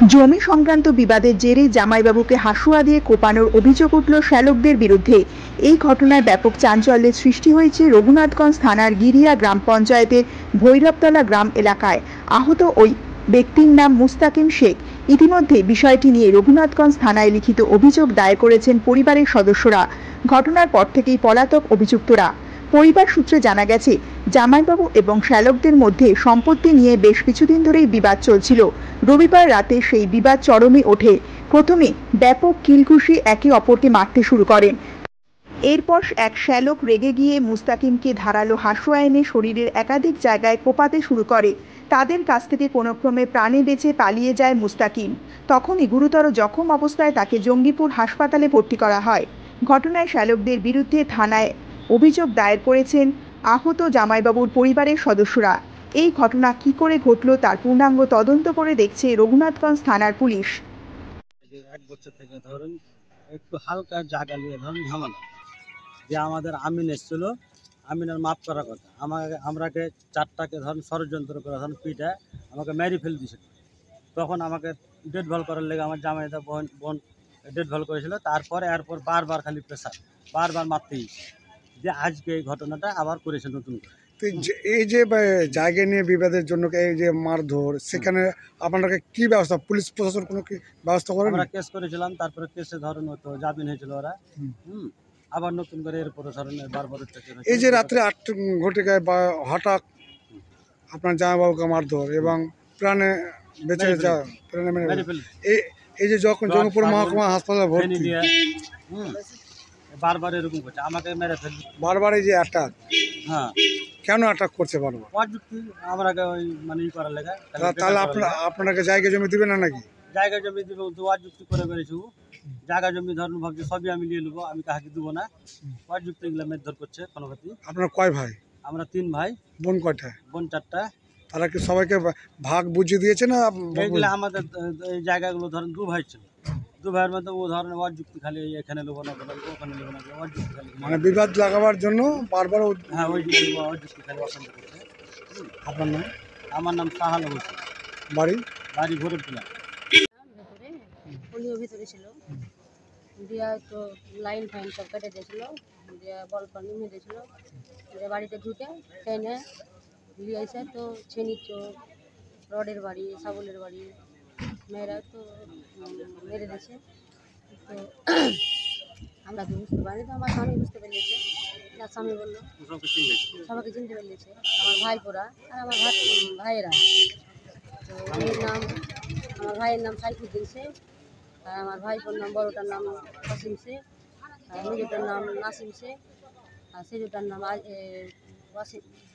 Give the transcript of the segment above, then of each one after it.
জমি সংক্রান্ত বিবাদের জেরে জামাইবাবুকে হাসুয়া দিয়ে কোপানোর অভিযোগ উঠল শ্যালকদের বিরুদ্ধে। এই ঘটনায় ব্যাপক চাঞ্চল্যের সৃষ্টি হয়েছে রঘুনাথগঞ্জ থানার গিরিয়া গ্রাম পঞ্চায়েতের ভৈরবতলা গ্রাম এলাকায়। আহত ওই ব্যক্তির নাম মুস্তাকিম শেখ। ইতিমধ্যে বিষয়টি নিয়ে রঘুনাথগঞ্জ থানায় লিখিত অভিযোগ দায়ের করেছেন পরিবারের সদস্যরা। ঘটনার পর থেকেই পলাতক অভিযুক্তরা। পরিবার সূত্রে জানা গেছে, জামাইবাবু এবং শ্যালকদের মধ্যে সম্পত্তি নিয়ে বেশ কিছুদিন ধরেই বিবাদ চলছিল। রবিবার রাতে সেই বিবাদ চরমে ওঠে। প্রথমে ব্যাপক কিলঘুষি একে অপরকে মারতে শুরু করেন। এরপর এক শ্যালক রেগে গিয়ে মুস্তাকিমকে ধারালো হাসুয়া এনে শরীরের একাধিক জায়গায় কোপাতে শুরু করে। তাদের কাছ থেকে কোনোক্রমে প্রাণে বেঁচে পালিয়ে যায় মুস্তাকিম। তখনই গুরুতর জখম অবস্থায় তাকে জঙ্গিপুর হাসপাতালে ভর্তি করা হয়। ঘটনায় শ্যালকদের বিরুদ্ধে থানায় অভিযোগ দায়ের করেছেন আহত জামাইবাবুর পরিবারের সদস্যরা। এই ঘটনা কী করে ঘটল তার পূর্ণাঙ্গ তদন্ত করে দেখছে রঘুনাথগঞ্জ থানার পুলিশ। এক বছর থেকে ধরুন একটু হালকা জায়গা নিয়ে ধরুন ঝামেলা যে আমাদের আমিন এসেছিল, আমিনের মাপ করার কথা। আমরাকে চারটাকে ধরুন ষড়যন্ত্র করে ধরুন পিঠে আমাকে মেরে ফেলে দিয়েছিল। তখন আমাকে ডেটভল করার লেগে আমার জামাইদা বোন ডেটভল করেছিল। তারপরে এরপর বারবার খালি প্রেশার, বারবার মারতেই যে আজকে এই ঘটনাটা আবার করেছে নতুন করে। এই যে জায়গা নিয়ে বিবাদের জন্য এই যে মারধর, সেখানে আপনারা কি ব্যবস্থা, পুলিশ প্রশাসন কোনো কি ব্যবস্থা করেন? আমরা কেস করেছিলাম, তারপরে কেসে ধরুন তো জামিন হয়েছিল ওরা। আবার নতুন করে এরপরে ধরুন বারবার এই যে রাত্রে 8 ঘটিকায় বা হঠাৎ আপনার জামাইবাবুকে মারধর এবং প্রাণে বেঁচে যাওয়া, প্রাণে মেরে এই যে যখন জঙ্গিপুর মহকুমা হাসপাতালে ভর্তি, বারবার এরকম করছে, আমাকে মেরে ফেলবে বারবার এই যে অ্যাটাক। হ্যাঁ, কেন অ্যাটাক করছে বারবার? অযুক্তি আমরাকে ওই মানে ই করার লেগে। তাহলে আপনাকে জায়গা জমি দিবে না নাকি? জায়গা জমি দিবে তো অযুক্তি করে বেড়েছি। জায়গা জমি ধরুন ভাবছি সবই আমি নিয়ে নেবো, আমি কাহাকে দেবো না। অযুক্তি এগুলো মেরধর করছে কোনোভাবে। আপনার কয় ভাই? আমরা 3 ভাই। বোন কয়টা? বোন 4টা। তারা কি সবাইকে ভাগ বুঝিয়ে দিয়েছে না? এইগুলো আমাদের এই জায়গাগুলো ধরুন 2 ভাই ছিল। 2 ভাইয়ের মধ্যে ও ধরনের অযুক্তি খালি এখানে নেবো না, ওখানে নেবো না, অযুক্তি খালি মানে বিবাদ লাগাবার জন্য বারবার। হ্যাঁ, ওই অযুক্তি খালি অশান্ত করছে। আপনার নাম? আমার নাম সাহাল হোসেন। বাড়ি? বাড়ি ভৈরবতলা। উনিও ভিতরে ছিল, দিয়া তো লাইন ফাইন সব কেটে দিয়েছিল, দিয়ে বল নেমে দিয়েছিল, দিয়ে বাড়িতে ঢুকে ট্রেনে নিয়ে আসে তো ছেনির চোখ, রডের বাড়ি, সাবলের বাড়ি মেয়েরা তো মেরে দিয়েছে। তো আমরা তো বুঝতে পারিনি, তো আমার স্বামী বুঝতে পেরেছে। আমার স্বামী বললো সবাইকে চিনতে পেরেছে, আমার ভাইপোরা আর আমার ভাইয়েরা। তো আমার ভাইয়ের নাম সাইফুদ্দিন শেখ, আর আমার ভাইপোর নাম বড়টার নাম কাসিম শেখ, আর মেজোটার নাম নাসিম শেখ, আর সেজোটার নাম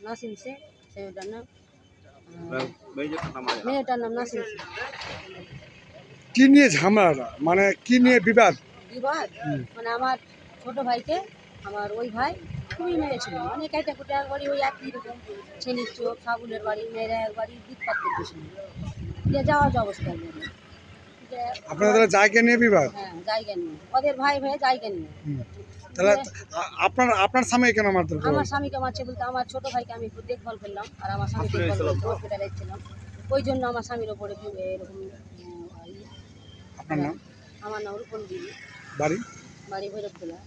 নাসিম শেখ, সেজোটার নাম মেয়েটার নাম নাসিম শেখ। কি নিয়ে ঝামেলা, মানে কি নিয়ে বিবাদ? মানে আমার ছোট ভাইকে আমার ওই ভাই খুবই মেরেছিল, মানে কেটে কুটে একবারই ওই একই রকম ছেনির চোখ, সাবুলের বাড়ি, মেয়েরা একবারই বিৎপাত করতেছিল, যে যাওয়া অবস্থা। আপনাদের জায়গা নিয়ে বিবাদ? হ্যাঁ, জায়গা নিয়ে, ওদের ভাই জায়গা নিয়ে। তাহলে আপনার স্বামী কেন মারধর? আমার স্বামীকে মারছে বলতে আমার ছোট ভাইকে আমি একটু দেখভাল করলাম, আর আমার স্বামী হসপিটালে ছিলাম, ওই জন্য আমার স্বামীর ওপরে এরকম। আপনার নাম? আমার নাম রূপন বিবি। বাড়ি? বাড়ি ভৈরবতলা।